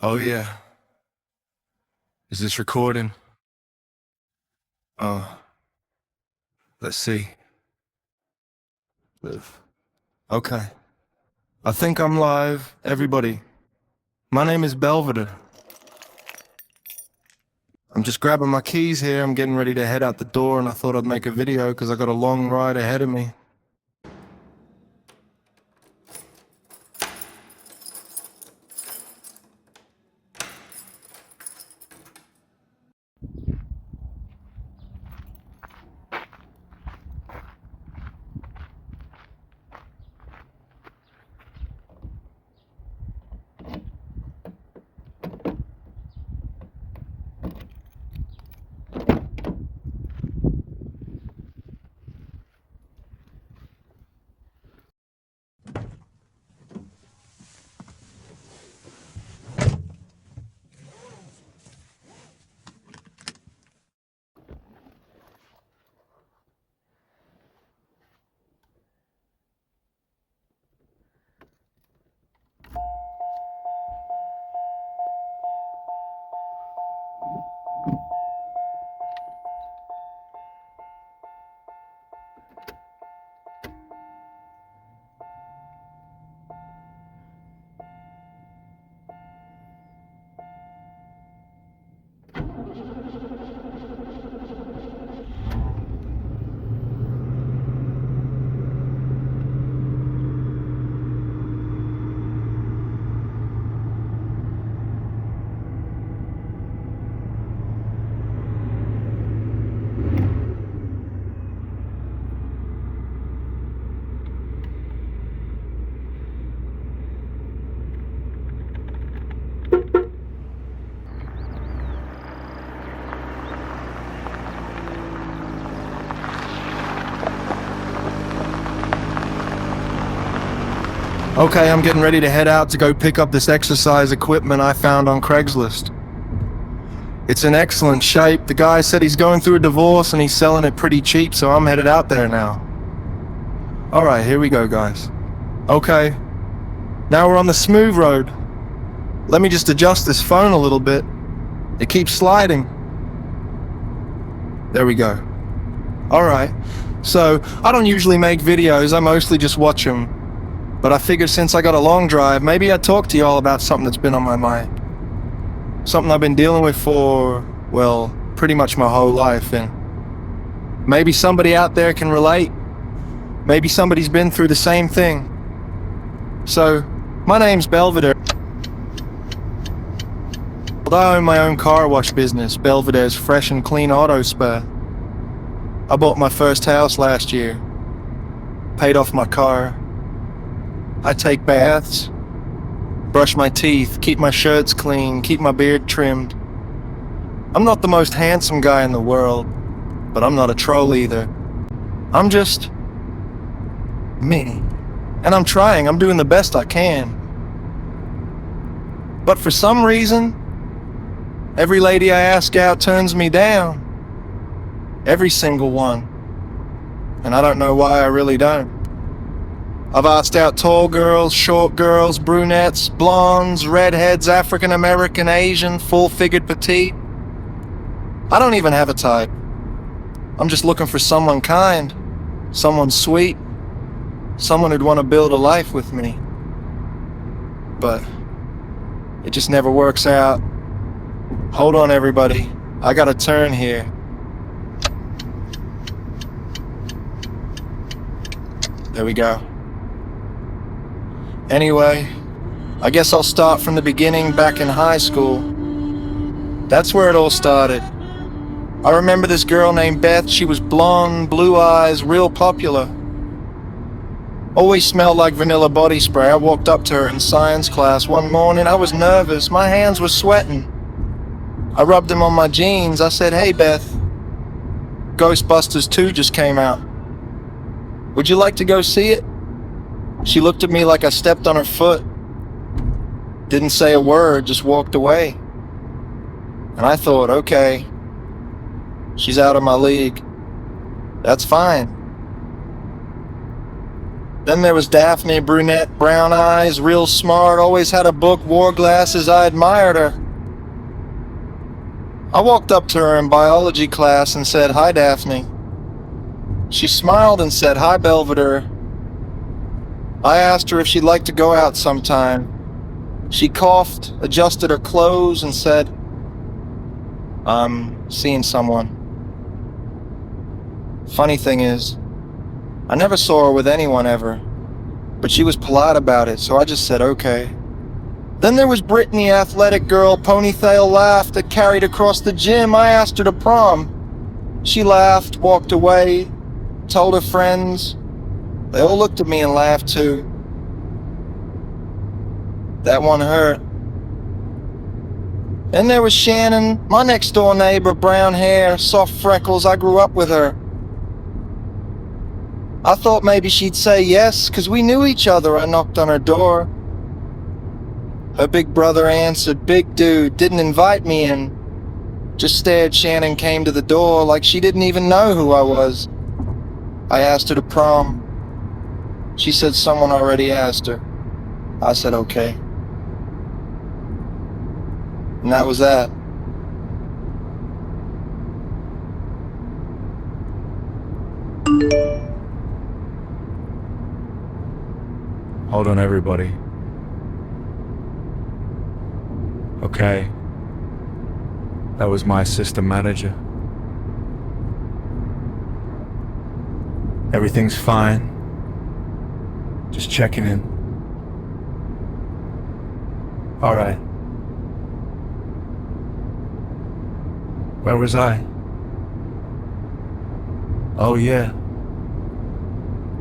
Oh yeah. Is this recording? Let's see. Live. Okay. I think I'm live. Everybody. My name is Belvedere. I'm just grabbing my keys here. I'm getting ready to head out the door, and I thought I'd make a video because I got a long ride ahead of me. Okay, I'm getting ready to head out to go pick up this exercise equipment I found on Craigslist. It's in excellent shape. The guy said he's going through a divorce and he's selling it pretty cheap, so I'm headed out there now. Alright, here we go, guys. Okay, now we're on the smooth road. Let me just adjust this phone a little bit. It keeps sliding. There we go. Alright, so I don't usually make videos, I mostly just watch them. But I figured since I got a long drive, maybe I'd talk to y'all about something that's been on my mind. Something I've been dealing with for, well, pretty much my whole life, and maybe somebody out there can relate. Maybe somebody's been through the same thing. So, my name's Belvedere. I own my own car wash business, Belvedere's Fresh and Clean Auto Spare. I bought my first house last year. Paid off my car. I take baths, brush my teeth, keep my shirts clean, keep my beard trimmed. I'm not the most handsome guy in the world, but I'm not a troll either. I'm just me. And I'm trying, I'm doing the best I can. But for some reason, every lady I ask out turns me down. Every single one. And I don't know why I really don't. I've asked out tall girls, short girls, brunettes, blondes, redheads, African American, Asian, full-figured petite. I don't even have a type. I'm just looking for someone kind, someone sweet, someone who'd want to build a life with me. But it just never works out. Hold on, everybody. I gotta turn here. There we go. Anyway, I guess I'll start from the beginning back in high school. That's where it all started. I remember this girl named Beth. She was blonde, blue eyes, real popular. Always smelled like vanilla body spray. I walked up to her in science class one morning. I was nervous. My hands were sweating. I rubbed them on my jeans. I said, "Hey, Beth, Ghostbusters 2 just came out. Would you like to go see it?" She looked at me like I stepped on her foot. Didn't say a word, just walked away. And I thought, okay, she's out of my league. That's fine. Then there was Daphne, brunette, brown eyes, real smart, always had a book, wore glasses. I admired her. I walked up to her in biology class and said, "Hi, Daphne." She smiled and said, "Hi, Belvedere." I asked her if she'd like to go out sometime. She coughed, adjusted her clothes, and said, "I'm seeing someone." Funny thing is, I never saw her with anyone ever, but she was polite about it, so I just said okay. Then there was Brittany, athletic girl, ponytail laugh that carried across the gym. I asked her to prom. She laughed, walked away, told her friends. They all looked at me and laughed too. That one hurt. Then there was Shannon, my next door neighbor, brown hair, soft freckles. I grew up with her. I thought maybe she'd say yes, 'cause we knew each other. I knocked on her door. Her big brother answered, big dude, didn't invite me in. Just stared. Shannon came to the door like she didn't even know who I was. I asked her to prom. She said someone already asked her. I said okay. And that was that. Hold on, everybody. Okay. That was my assistant manager. Everything's fine. Just checking in. All right. Where was I? Oh yeah.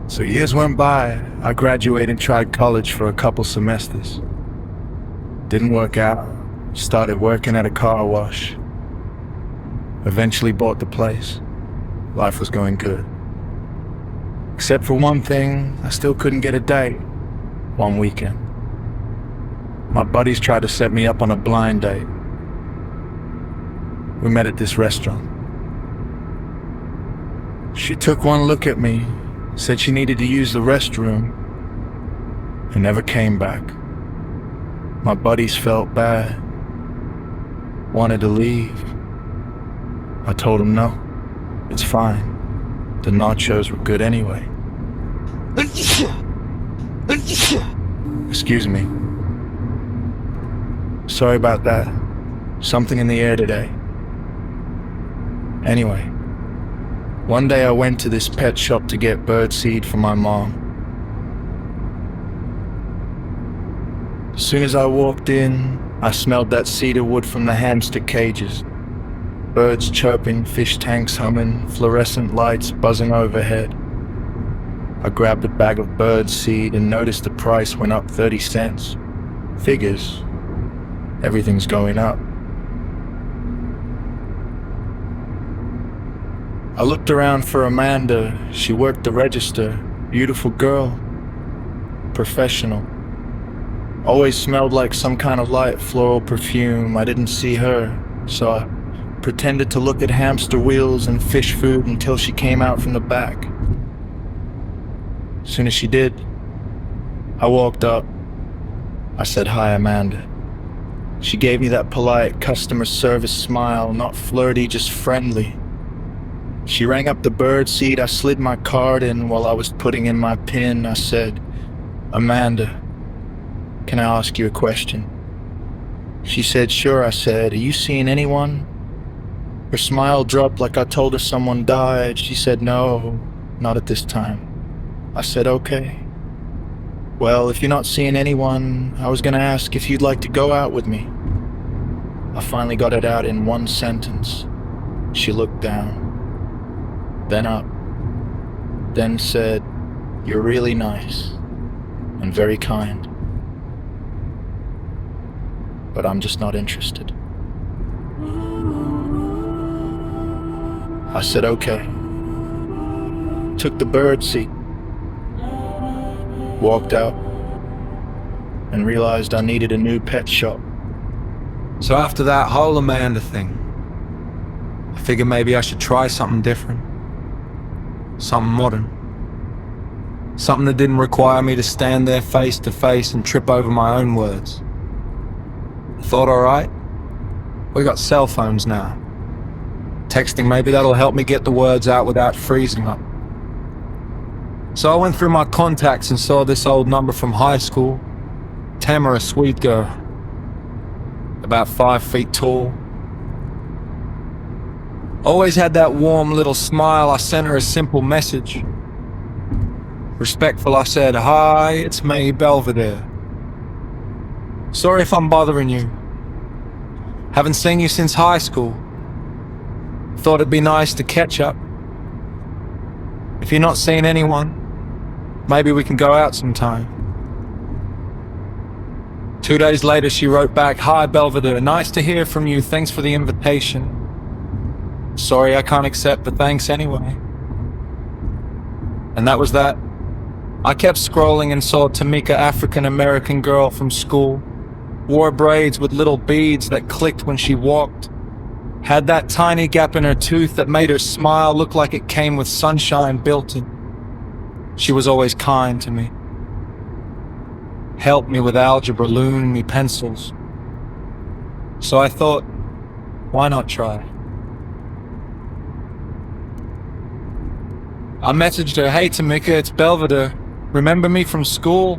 So years went by. I graduated and tried college for a couple semesters. Didn't work out. Started working at a car wash. Eventually bought the place. Life was going good. Except for one thing, I still couldn't get a date. One weekend. My buddies tried to set me up on a blind date. We met at this restaurant. She took one look at me, said she needed to use the restroom, and never came back. My buddies felt bad, wanted to leave. I told them no, it's fine. The nachos were good anyway. Excuse me. Sorry about that. Something in the air today. Anyway, one day I went to this pet shop to get bird seed for my mom. As soon as I walked in, I smelled that cedar wood from the hamster cages. Birds chirping, fish tanks humming, fluorescent lights buzzing overhead. I grabbed a bag of bird seed and noticed the price went up 30 cents. Figures. Everything's going up. I looked around for Amanda. She worked the register. Beautiful girl. Professional. Always smelled like some kind of light floral perfume. I didn't see her, so I pretended to look at hamster wheels and fish food until she came out from the back. As soon as she did, I walked up. I said, "Hi, Amanda." She gave me that polite customer service smile, not flirty, just friendly. She rang up the bird seed. I slid my card in. While I was putting in my PIN, I said, "Amanda, can I ask you a question?" She said, "Sure." I said, "Are you seeing anyone?" Her smile dropped like I told her someone died. She said, "No, not at this time." I said, "Okay. Well, if you're not seeing anyone, I was gonna ask if you'd like to go out with me." I finally got it out in one sentence. She looked down, then up, then said, "You're really nice and very kind, but I'm just not interested." I said, "Okay." Took the bird seat, walked out, and realized I needed a new pet shop. So after that whole Amanda thing, I figured maybe I should try something different. Something modern. Something that didn't require me to stand there face to face and trip over my own words. I thought, alright, we got cell phones now. Texting, maybe that'll help me get the words out without freezing up. So I went through my contacts and saw this old number from high school. Tamara, sweet girl. About 5 feet tall. Always had that warm little smile. I sent her a simple message. Respectful, I said, "Hi, it's me, Belvedere. Sorry if I'm bothering you. Haven't seen you since high school. Thought it'd be nice to catch up. If you're not seeing anyone, maybe we can go out sometime." 2 days later, she wrote back, "Hi, Belvedere. Nice to hear from you. Thanks for the invitation. Sorry I can't accept, but thanks anyway." And that was that. I kept scrolling and saw Tamika, African-American girl from school. Wore braids with little beads that clicked when she walked. Had that tiny gap in her tooth that made her smile look like it came with sunshine built in. She was always kind to me. Helped me with algebra, loaned me pencils. So I thought, why not try? I messaged her, "Hey Tamika, it's Belvedere. Remember me from school?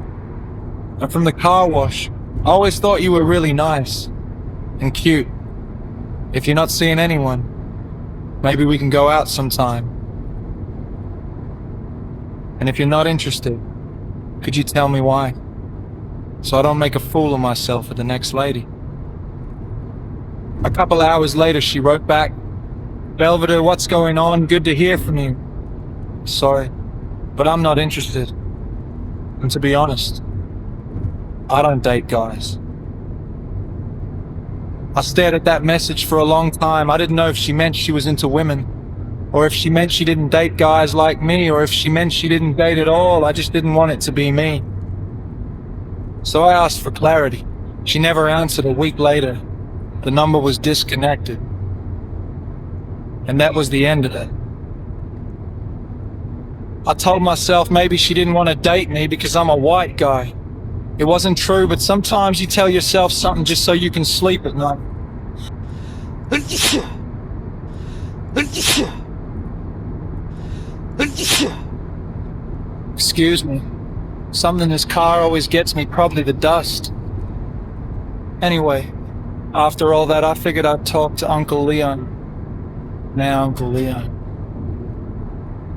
I'm from the car wash. I always thought you were really nice and cute. If you're not seeing anyone, maybe we can go out sometime. And if you're not interested, could you tell me why? So I don't make a fool of myself with the next lady." A couple hours later, she wrote back, "Belvedere, what's going on? Good to hear from you. Sorry, but I'm not interested. And to be honest, I don't date guys." I stared at that message for a long time. I didn't know if she meant she was into women, or if she meant she didn't date guys like me, or if she meant she didn't date at all. I just didn't want it to be me. So I asked for clarity. She never answered. A week later, the number was disconnected. And that was the end of it. I told myself maybe she didn't want to date me because I'm a white guy. It wasn't true, but sometimes you tell yourself something just so you can sleep at night. Excuse me. Something in this car always gets me, probably the dust. Anyway, after all that, I figured I'd talk to Uncle Leon. Now Uncle Leon.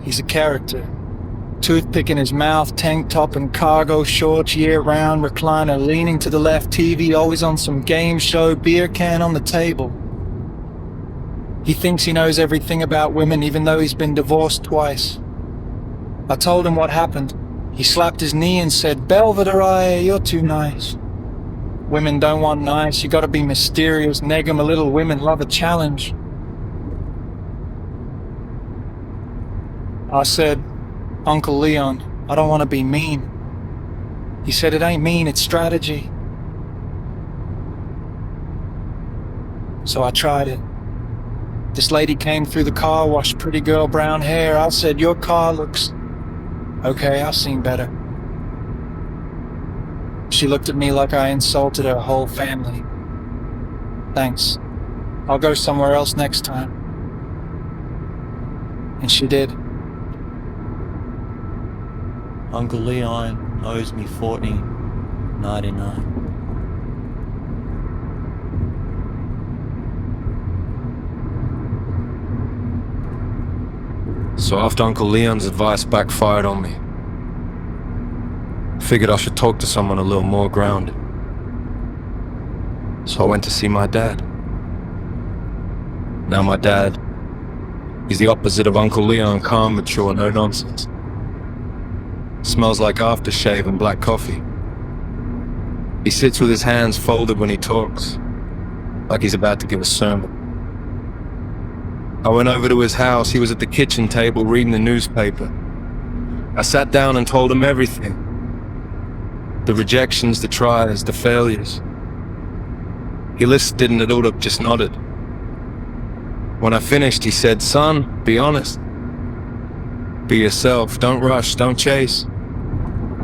He's a character. Toothpick in his mouth, tank top and cargo shorts year-round, recliner leaning to the left, TV always on some game show, beer can on the table. He thinks he knows everything about women even though he's been divorced twice. I told him what happened. He slapped his knee and said, "Belvedere, you're too nice. Women don't want nice, you gotta be mysterious, neg 'em a little, women love a challenge." I said, "Uncle Leon, I don't want to be mean." He said, "It ain't mean, it's strategy." So I tried it. This lady came through the car wash, pretty girl, brown hair. I said, "Your car looks..." "Okay, I've seen better." She looked at me like I insulted her whole family. "Thanks. I'll go somewhere else next time." And she did. Uncle Leon owes me $14.99. So after Uncle Leon's advice backfired on me, figured I should talk to someone a little more grounded. So I went to see my dad. Now my dad, he's the opposite of Uncle Leon, calm, mature, no nonsense. Smells like aftershave and black coffee. He sits with his hands folded when he talks, like he's about to give a sermon. I went over to his house. He was at the kitchen table reading the newspaper. I sat down and told him everything. The rejections, the tries, the failures. He listened and Udop just nodded. When I finished, he said, "Son, be honest. Be yourself. Don't rush, don't chase.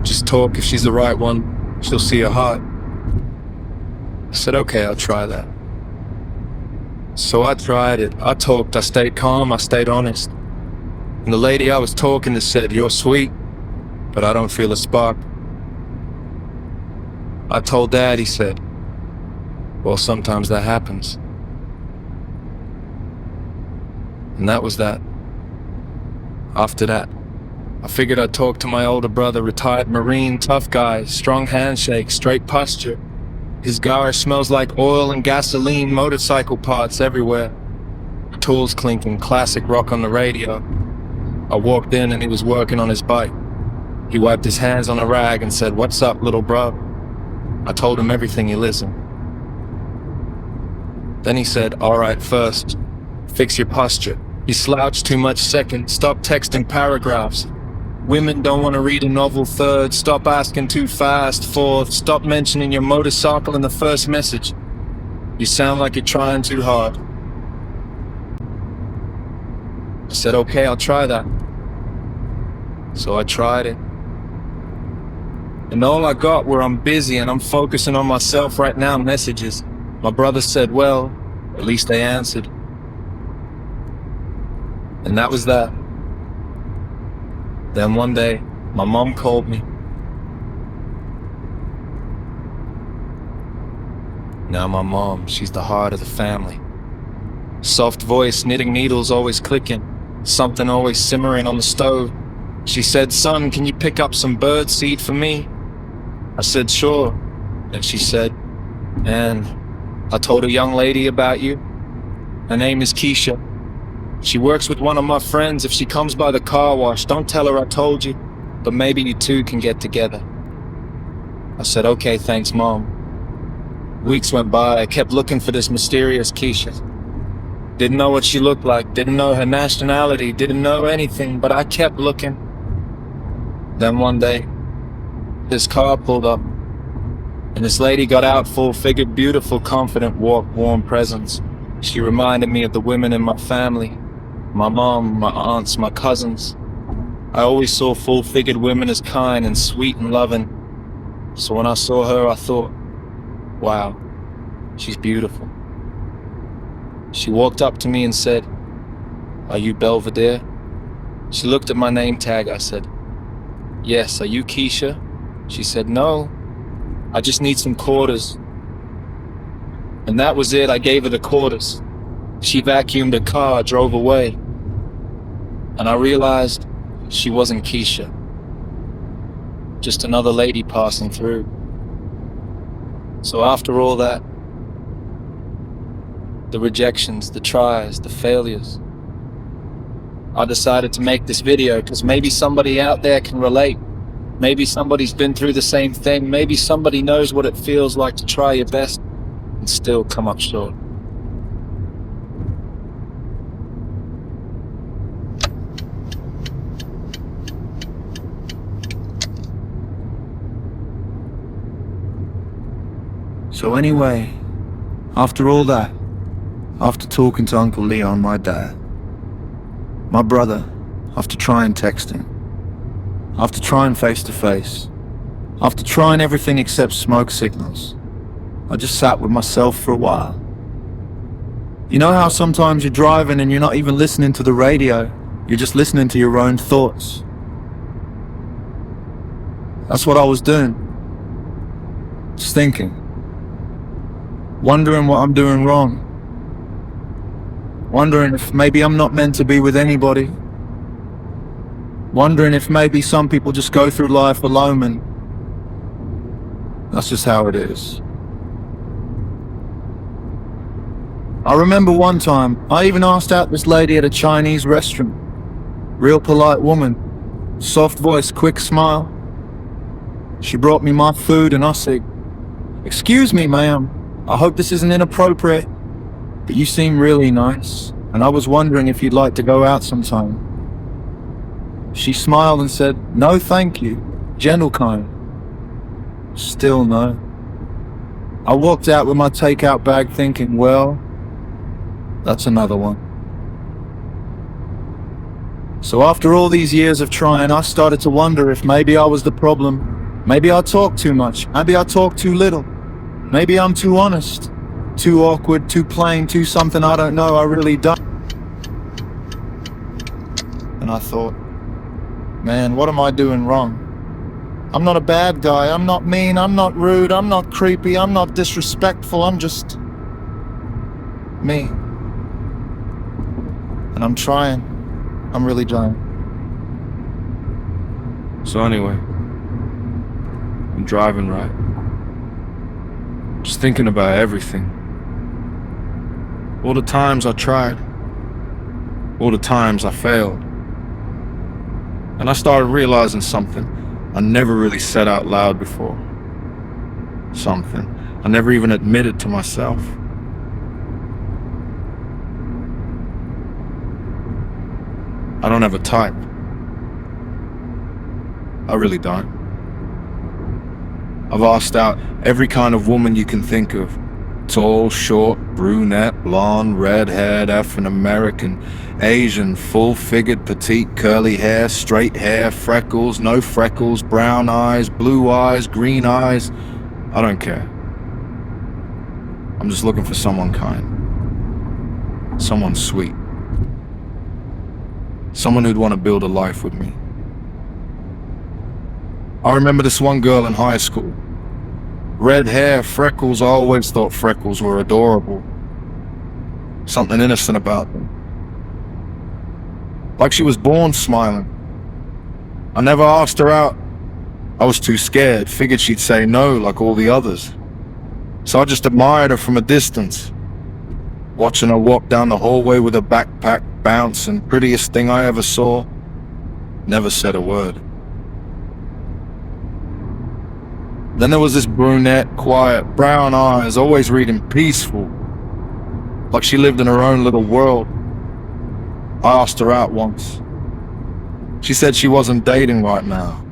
Just talk. If she's the right one, she'll see her heart. I said, okay, I'll try that. So I tried it. I talked, I stayed calm, I stayed honest. And the lady I was talking to said, you're sweet, but I don't feel a spark. I told Dad, he said, well, sometimes that happens. And that was that. After that, I figured I'd talk to my older brother, retired Marine, tough guy, strong handshake, straight posture. His garage smells like oil and gasoline, motorcycle parts everywhere. Tools clinking, classic rock on the radio. I walked in and he was working on his bike. He wiped his hands on a rag and said, what's up, little bro? I told him everything. He listened. Then he said, all right, first, fix your posture. You slouch too much. Second, stop texting paragraphs. Women don't want to read a novel. Third, stop asking too fast. Fourth, stop mentioning your motorcycle in the first message. You sound like you're trying too hard. I said, okay, I'll try that. So I tried it. And all I got were I'm busy and I'm focusing on myself right now messages. My brother said, well, at least they answered. And that was that. Then one day, my mom called me. Now my mom, she's the heart of the family. Soft voice, knitting needles always clicking, something always simmering on the stove. She said, son, can you pick up some bird seed for me? I said, sure. And she said, and I told a young lady about you. Her name is Keisha. She works with one of my friends. If she comes by the car wash, don't tell her I told you, but maybe you two can get together. I said, okay, thanks, Mom. Weeks went by. I kept looking for this mysterious Keisha. Didn't know what she looked like, didn't know her nationality, didn't know anything, but I kept looking. Then one day, this car pulled up, and this lady got out, full-figured, beautiful, confident, warm presence. She reminded me of the women in my family, my mom, my aunts, my cousins. I always saw full-figured women as kind and sweet and loving. So when I saw her, I thought, wow, she's beautiful. She walked up to me and said, are you Belvedere? She looked at my name tag. I said, yes. Are you Keisha? She said, no, I just need some quarters. And that was it. I gave her the quarters. She vacuumed her car, drove away. And I realized she wasn't Keisha. Just another lady passing through. So after all that, the rejections, the tries, the failures, I decided to make this video because maybe somebody out there can relate. Maybe somebody's been through the same thing. Maybe somebody knows what it feels like to try your best and still come up short. So anyway, after all that, after talking to Uncle Leon, my dad, my brother, after trying texting, after trying face-to-face, after trying everything except smoke signals, I just sat with myself for a while. You know how sometimes you're driving and you're not even listening to the radio, you're just listening to your own thoughts? That's what I was doing. Just thinking. Wondering what I'm doing wrong. Wondering if maybe I'm not meant to be with anybody. Wondering if maybe some people just go through life alone and that's just how it is. I remember one time, I even asked out this lady at a Chinese restaurant. Real polite woman, soft voice, quick smile. She brought me my food and I said, "Excuse me, ma'am, I hope this isn't inappropriate, but you seem really nice, and I was wondering if you'd like to go out sometime." She smiled and said, "No, thank you, gentle kind." Still no. I walked out with my takeout bag thinking, well, that's another one. So after all these years of trying, I started to wonder if maybe I was the problem. Maybe I talk too much. Maybe I talk too little. Maybe I'm too honest, too awkward, too plain, too something I don't know. I really don't. And I thought, man, what am I doing wrong? I'm not a bad guy. I'm not mean. I'm not rude. I'm not creepy. I'm not disrespectful. I'm just me. And I'm trying. I'm really trying. So anyway, I'm driving, right? Just thinking about everything. All the times I tried. All the times I failed. And I started realizing something I never really said out loud before. Something I never even admitted to myself. I don't have a type. I really don't. I've asked out every kind of woman you can think of. Tall, short, brunette, blonde, red-haired, African-American, Asian, full-figured, petite, curly hair, straight hair, freckles, no freckles, brown eyes, blue eyes, green eyes. I don't care. I'm just looking for someone kind. Someone sweet. Someone who'd want to build a life with me. I remember this one girl in high school. Red hair, freckles. I always thought freckles were adorable. Something innocent about them. Like she was born smiling. I never asked her out. I was too scared, figured she'd say no like all the others. So I just admired her from a distance. Watching her walk down the hallway with her backpack bouncing, prettiest thing I ever saw. Never said a word. Then there was this brunette, quiet, brown eyes, always reading peaceful. Like she lived in her own little world. I asked her out once. She said she wasn't dating right now.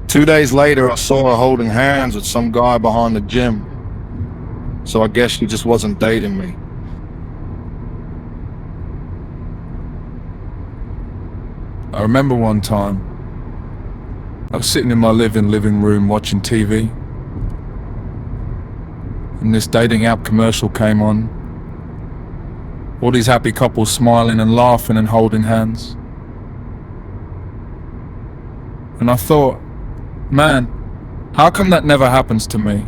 2 days later, I saw her holding hands with some guy behind the gym. So I guess she just wasn't dating me. I remember one time, I was sitting in my living room watching TV, and this dating app commercial came on. All these happy couples smiling and laughing and holding hands. And I thought, man, how come that never happens to me?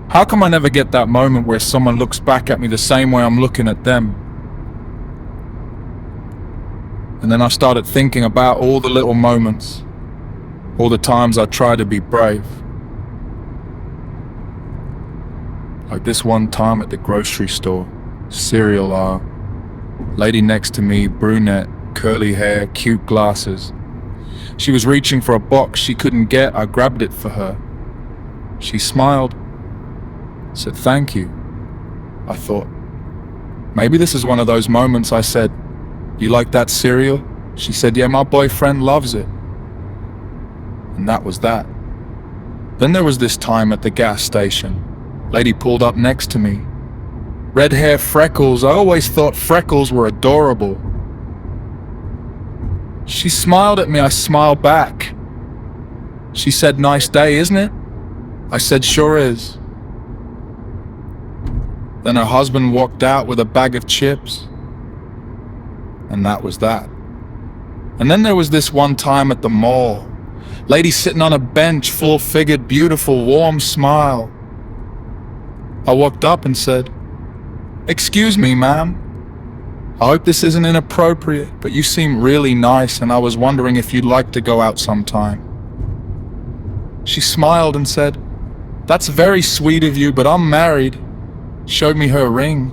How come I never get that moment where someone looks back at me the same way I'm looking at them? And then I started thinking about all the little moments, all the times I tried to be brave. Like this one time at the grocery store, cereal aisle. Lady next to me, brunette, curly hair, cute glasses. She was reaching for a box she couldn't get. I grabbed it for her. She smiled, said thank you. I thought, maybe this is one of those moments. I said, you like that cereal? She said, yeah, my boyfriend loves it. And that was that. Then there was this time at the gas station. Lady pulled up next to me. Red hair, freckles. I always thought freckles were adorable. She smiled at me. I smiled back. She said, nice day, isn't it? I said, sure is. Then her husband walked out with a bag of chips. And that was that. And then there was this one time at the mall. Lady sitting on a bench, full-figured, beautiful, warm smile. I walked up and said, excuse me, ma'am. I hope this isn't inappropriate, but you seem really nice and I was wondering if you'd like to go out sometime. She smiled and said, that's very sweet of you, but I'm married. Showed me her ring.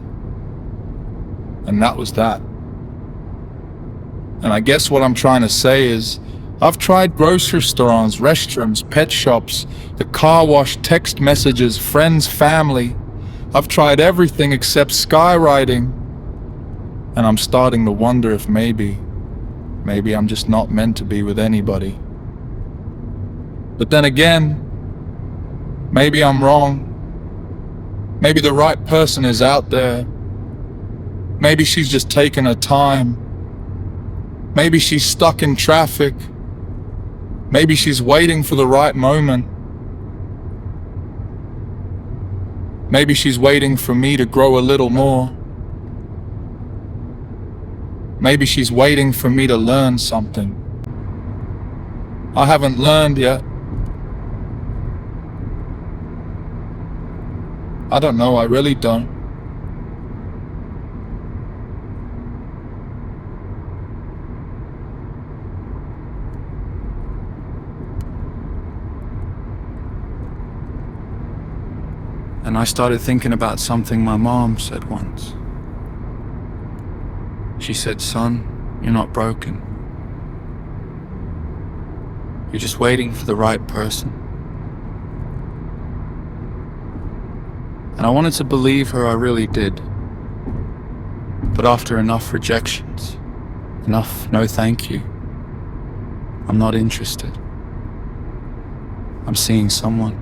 And that was that. And I guess what I'm trying to say is, I've tried grocery stores, restaurants, pet shops, the car wash, text messages, friends, family. I've tried everything except skywriting. And I'm starting to wonder if maybe I'm just not meant to be with anybody. But then again, maybe I'm wrong. Maybe the right person is out there. Maybe she's just taking her time. Maybe she's stuck in traffic. Maybe she's waiting for the right moment. Maybe she's waiting for me to grow a little more. Maybe she's waiting for me to learn something I haven't learned yet. I don't know, I really don't. And I started thinking about something my mom said once. She said, "Son, you're not broken. You're just waiting for the right person." And I wanted to believe her, I really did. But after enough rejections, enough no thank you, I'm not interested. I'm seeing someone.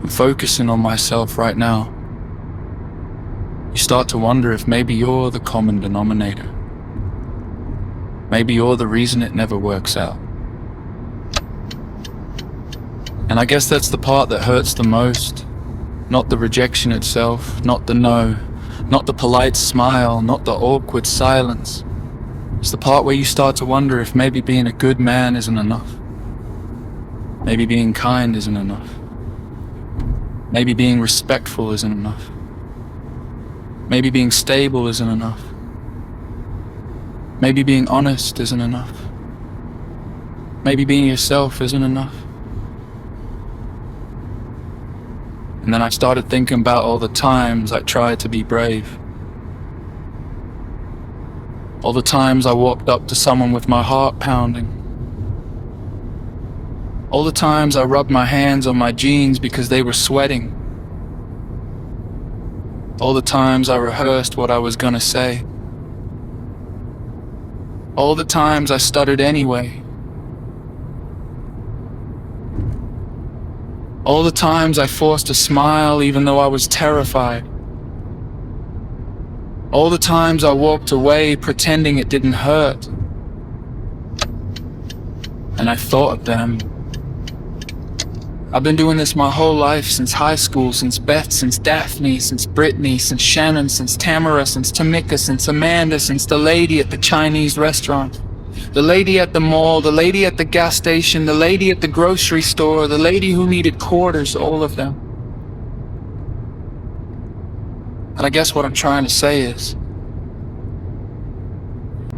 I'm focusing on myself right now. You start to wonder if maybe you're the common denominator. Maybe you're the reason it never works out. And I guess that's the part that hurts the most. Not the rejection itself, not the no, not the polite smile, not the awkward silence. It's the part where you start to wonder if maybe being a good man isn't enough. Maybe being kind isn't enough. Maybe being respectful isn't enough. Maybe being stable isn't enough. Maybe being honest isn't enough. Maybe being yourself isn't enough. And then I started thinking about all the times I tried to be brave. All the times I walked up to someone with my heart pounding. All the times I rubbed my hands on my jeans because they were sweating. All the times I rehearsed what I was gonna say. All the times I stuttered anyway. All the times I forced a smile even though I was terrified. All the times I walked away pretending it didn't hurt. And I thought of them. I've been doing this my whole life, since high school, since Beth, since Daphne, since Brittany, since Shannon, since Tamara, since Tamika, since Amanda, since the lady at the Chinese restaurant, the lady at the mall, the lady at the gas station, the lady at the grocery store, the lady who needed quarters, all of them. And I guess what I'm trying to say is,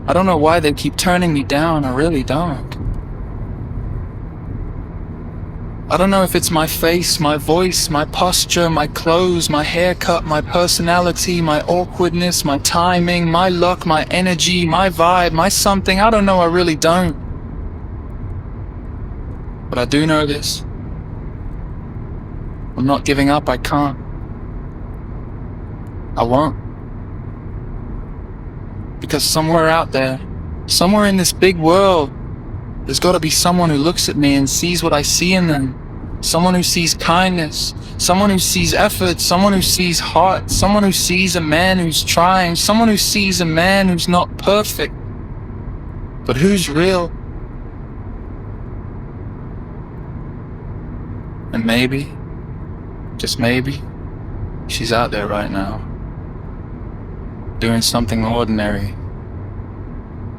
I don't know why they keep turning me down, I really don't. I don't know if it's my face, my voice, my posture, my clothes, my haircut, my personality, my awkwardness, my timing, my luck, my energy, my vibe, my something. I don't know, I really don't. But I do know this. I'm not giving up, I can't. I won't. Because somewhere out there, somewhere in this big world, there's got to be someone who looks at me and sees what I see in them. Someone who sees kindness, someone who sees effort, someone who sees heart, someone who sees a man who's trying, someone who sees a man who's not perfect, but who's real. And maybe, just maybe, she's out there right now, doing something ordinary,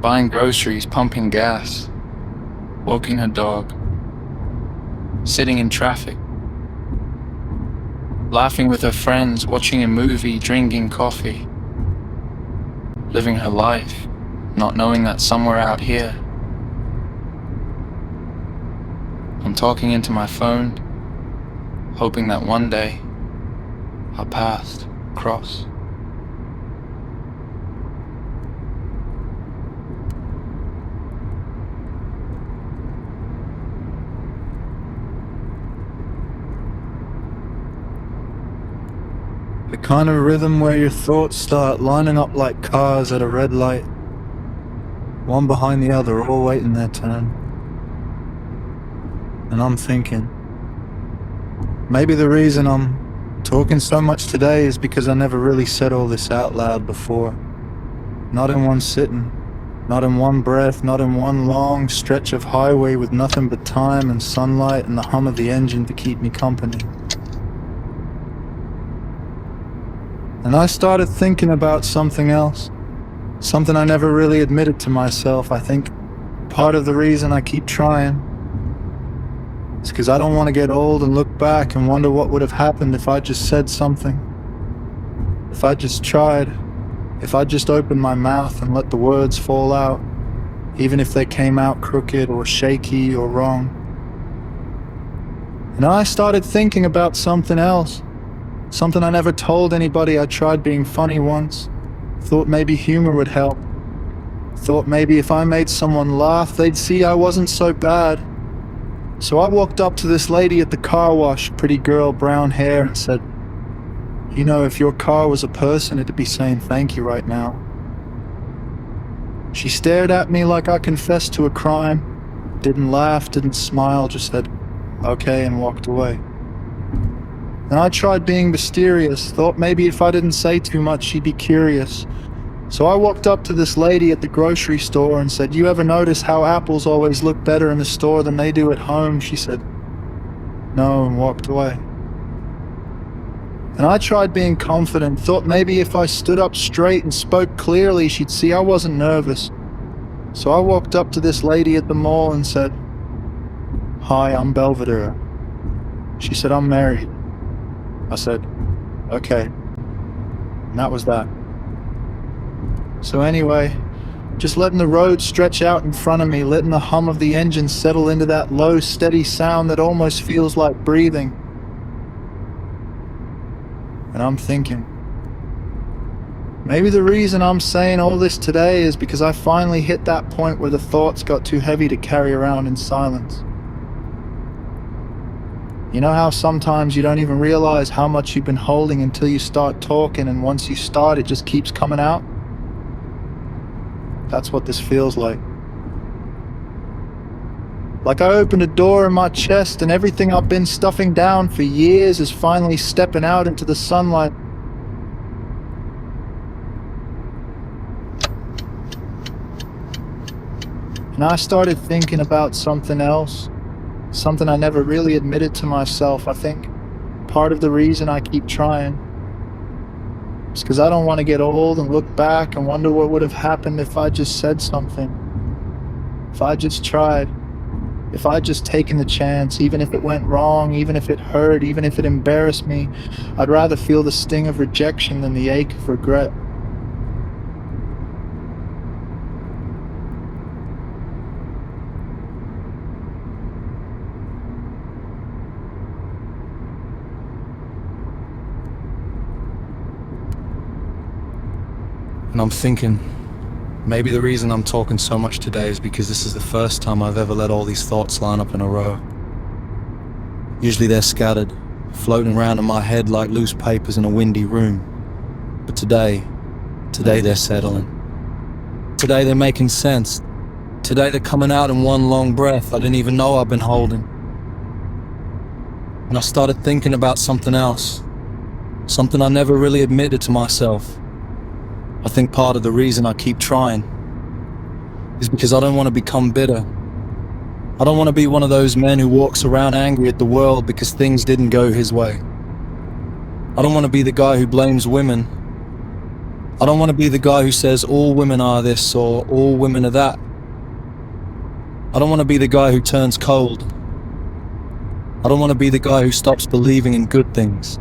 buying groceries, pumping gas, walking her dog, sitting in traffic, laughing with her friends, watching a movie, drinking coffee, living her life, not knowing that somewhere out here, I'm talking into my phone, hoping that one day our paths cross. The kind of rhythm where your thoughts start lining up like cars at a red light, one behind the other, all waiting their turn. And I'm thinking, maybe the reason I'm talking so much today is because I never really said all this out loud before. Not in one sitting, Not in one breath, not in one long stretch of highway with nothing but time and sunlight and the hum of the engine to keep me company. And I started thinking about something else. Something I never really admitted to myself. I think part of the reason I keep trying is because I don't want to get old and look back and wonder what would have happened if I just said something. If I just tried. If I just opened my mouth and let the words fall out, even if they came out crooked or shaky or wrong. And I started thinking about something else. Something I never told anybody. I tried being funny once. Thought maybe humor would help. Thought maybe if I made someone laugh, they'd see I wasn't so bad. So I walked up to this lady at the car wash, pretty girl, brown hair, and said, "You know, if your car was a person, it'd be saying thank you right now." She stared at me like I confessed to a crime. Didn't laugh, didn't smile, just said, "Okay," and walked away. And I tried being mysterious, thought maybe if I didn't say too much, she'd be curious. So I walked up to this lady at the grocery store and said, "You ever notice how apples always look better in the store than they do at home?" She said, "No," and walked away. And I tried being confident, thought maybe if I stood up straight and spoke clearly, she'd see I wasn't nervous. So I walked up to this lady at the mall and said, "Hi, I'm Belvedere." She said, "I'm married." I said, "Okay." And that was that. So anyway, just letting the road stretch out in front of me, letting the hum of the engine settle into that low, steady sound that almost feels like breathing. And I'm thinking, maybe the reason I'm saying all this today is because I finally hit that point where the thoughts got too heavy to carry around in silence. You know how sometimes you don't even realize how much you've been holding until you start talking, and once you start, it just keeps coming out? That's what this feels like. Like I opened a door in my chest and everything I've been stuffing down for years is finally stepping out into the sunlight. And I started thinking about something else. Something I never really admitted to myself. I think part of the reason I keep trying is because I don't want to get old and look back and wonder what would have happened if I just said something. If I just tried. If I'd just taken the chance, even if it went wrong, even if it hurt, even if it embarrassed me, I'd rather feel the sting of rejection than the ache of regret. And I'm thinking, maybe the reason I'm talking so much today is because this is the first time I've ever let all these thoughts line up in a row. Usually they're scattered, floating around in my head like loose papers in a windy room. But today they're settling. Today they're making sense. Today they're coming out in one long breath I didn't even know I've been holding. And I started thinking about something else. Something I never really admitted to myself. I think part of the reason I keep trying is because I don't want to become bitter. I don't want to be one of those men who walks around angry at the world because things didn't go his way. I don't want to be the guy who blames women. I don't want to be the guy who says all women are this or all women are that. I don't want to be the guy who turns cold. I don't want to be the guy who stops believing in good things.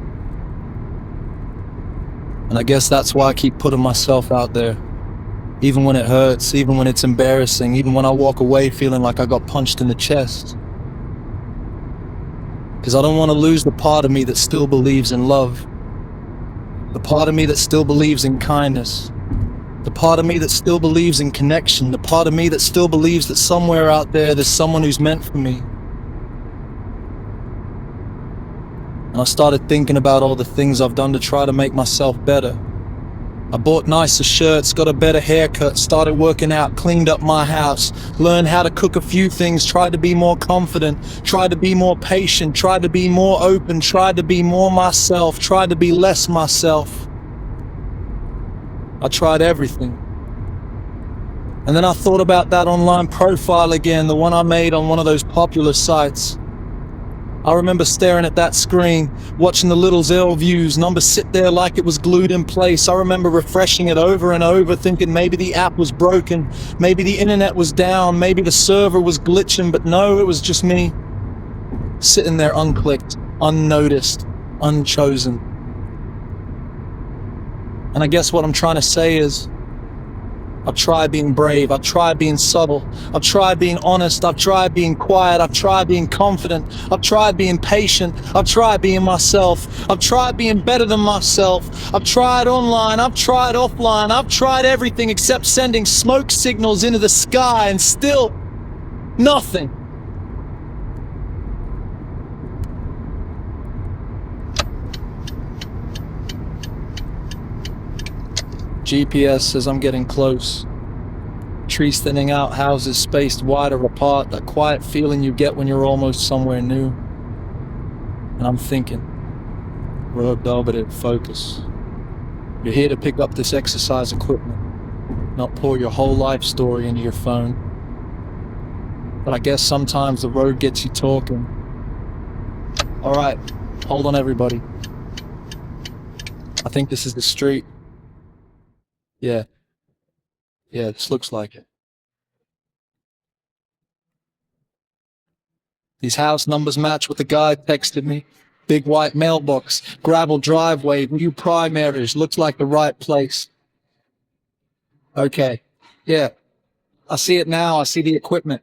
And I guess that's why I keep putting myself out there. Even when it hurts, even when it's embarrassing, even when I walk away feeling like I got punched in the chest. Because I don't want to lose the part of me that still believes in love. The part of me that still believes in kindness. The part of me that still believes in connection. The part of me that still believes that somewhere out there there's someone who's meant for me. And I started thinking about all the things I've done to try to make myself better. I bought nicer shirts, got a better haircut, started working out, cleaned up my house, learned how to cook a few things, tried to be more confident, tried to be more patient, tried to be more open, tried to be more myself, tried to be less myself. I tried everything. And then I thought about that online profile again, the one I made on one of those popular sites. I remember staring at that screen, watching the little Zell views number sit there like it was glued in place. I remember refreshing it over and over, thinking maybe the app was broken, maybe the internet was down, maybe the server was glitching, but no, it was just me, sitting there unclicked, unnoticed, unchosen. And I guess what I'm trying to say is, I've tried being brave, I've tried being subtle, I've tried being honest, I've tried being quiet, I've tried being confident, I've tried being patient, I've tried being myself, I've tried being better than myself, I've tried online, I've tried offline, I've tried everything except sending smoke signals into the sky, and still nothing. GPS says I'm getting close. Trees thinning out, houses spaced wider apart, that quiet feeling you get when you're almost somewhere new. And I'm thinking, Rôvi Belvedere, focus. You're here to pick up this exercise equipment, not pour your whole life story into your phone. But I guess sometimes the road gets you talking. All right, hold on everybody. I think this is the street. Yeah, this looks like it. These house numbers match what the guy texted me. Big white mailbox, gravel driveway, new primaries, looks like the right place. Okay, yeah, I see it now, I see the equipment.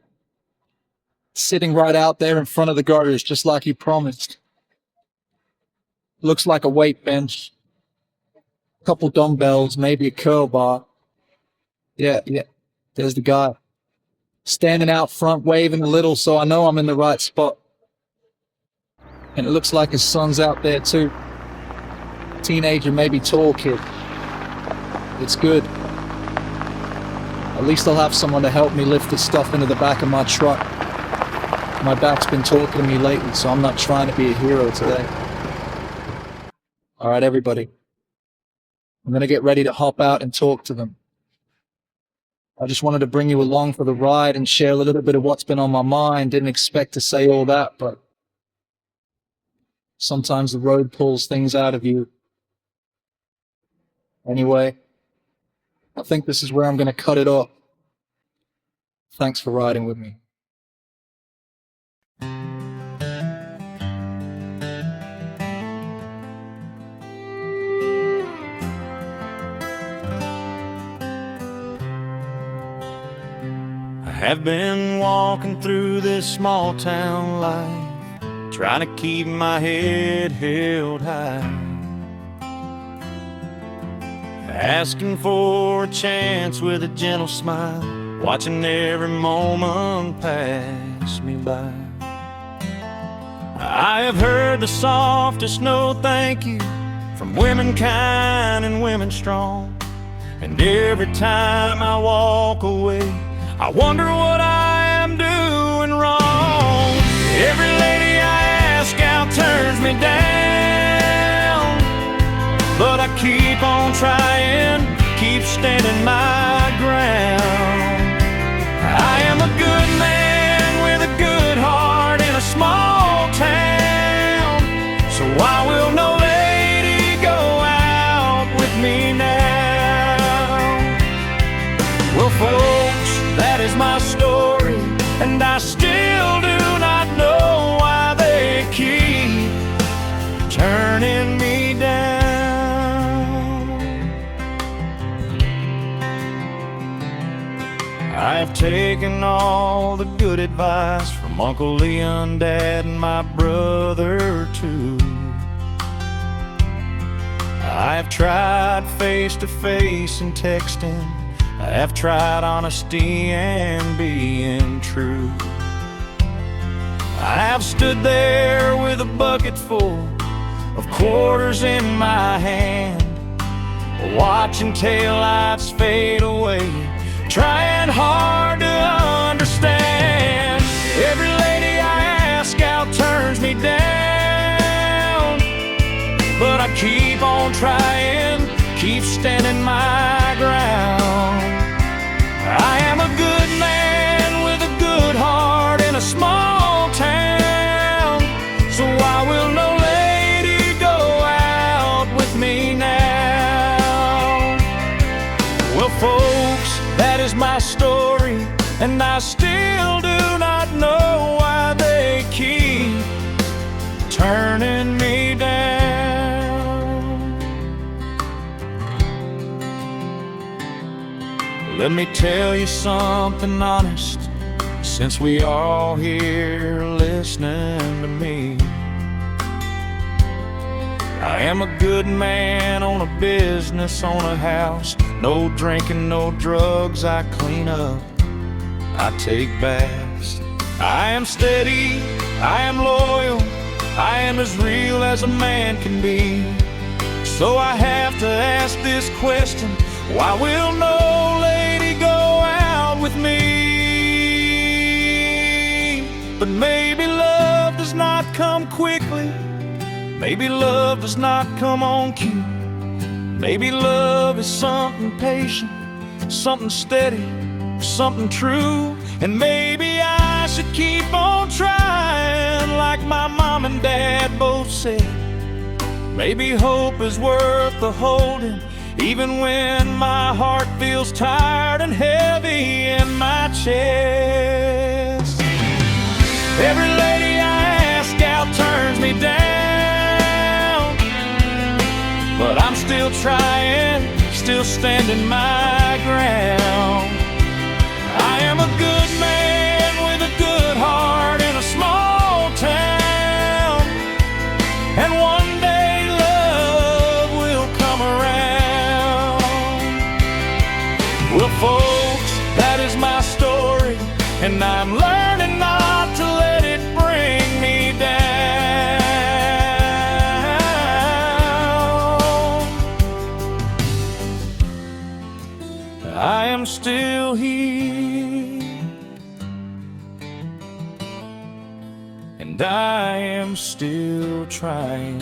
Sitting right out there in front of the garage, just like you promised. Looks like a weight bench. Couple dumbbells, maybe a curl bar. Yeah, there's the guy. Standing out front, waving a little, so I know I'm in the right spot. And it looks like his son's out there too. Teenager, maybe tall kid. It's good. At least I'll have someone to help me lift the stuff into the back of my truck. My back's been talking to me lately, so I'm not trying to be a hero today. All right, everybody. I'm gonna get ready to hop out and talk to them. I just wanted to bring you along for the ride and share a little bit of what's been on my mind. Didn't expect to say all that, but sometimes the road pulls things out of you. Anyway, I think this is where I'm gonna cut it off. Thanks for riding with me. I have been walking through this small town life, trying to keep my head held high, asking for a chance with a gentle smile, watching every moment pass me by. I have heard the softest no thank you from women kind and women strong, and every time I walk away I wonder what I am doing wrong. Every lady I ask out turns me down, but I keep on trying, keep standing my ground. I am a good man with a good heart in a small town, so why will no lady go out with me now? Well, folks, that is my story, and I still do not know why they keep turning me down. I've taken all the good advice from Uncle Leon, Dad, and my brother too. I've tried face-to-face and texting, I have tried honesty and being true. I have stood there with a bucket full of quarters in my hand, watching taillights fade away, trying hard to understand. Every lady I ask out turns me down, but I keep on trying, keep standing my ground. I am a good man with a good heart in a small town. So why will no lady go out with me now? Well, folks, that is my story, and I still do not know why they keep turning me down. Let me tell you something honest, since we all here listening to me. I am a good man on a business, on a house. No drinking, no drugs, I clean up, I take baths. I am steady, I am loyal, I am as real as a man can be. So I have to ask this question, why will no lady go out with me? But maybe love does not come quickly, maybe love does not come on cue. Maybe love is something patient, something steady, something true. And maybe I should keep on trying, like my mom and dad both said. Maybe hope is worth the holding, even when my heart feels tired and heavy in my chest. Every lady I ask out turns me down, but I'm still trying, still standing my ground. I am a good man with a good heart in a small town, and one day love will come around. Well, folks, that is my story, and I'm learning not to let it bring me down. I am still here, and I am still trying.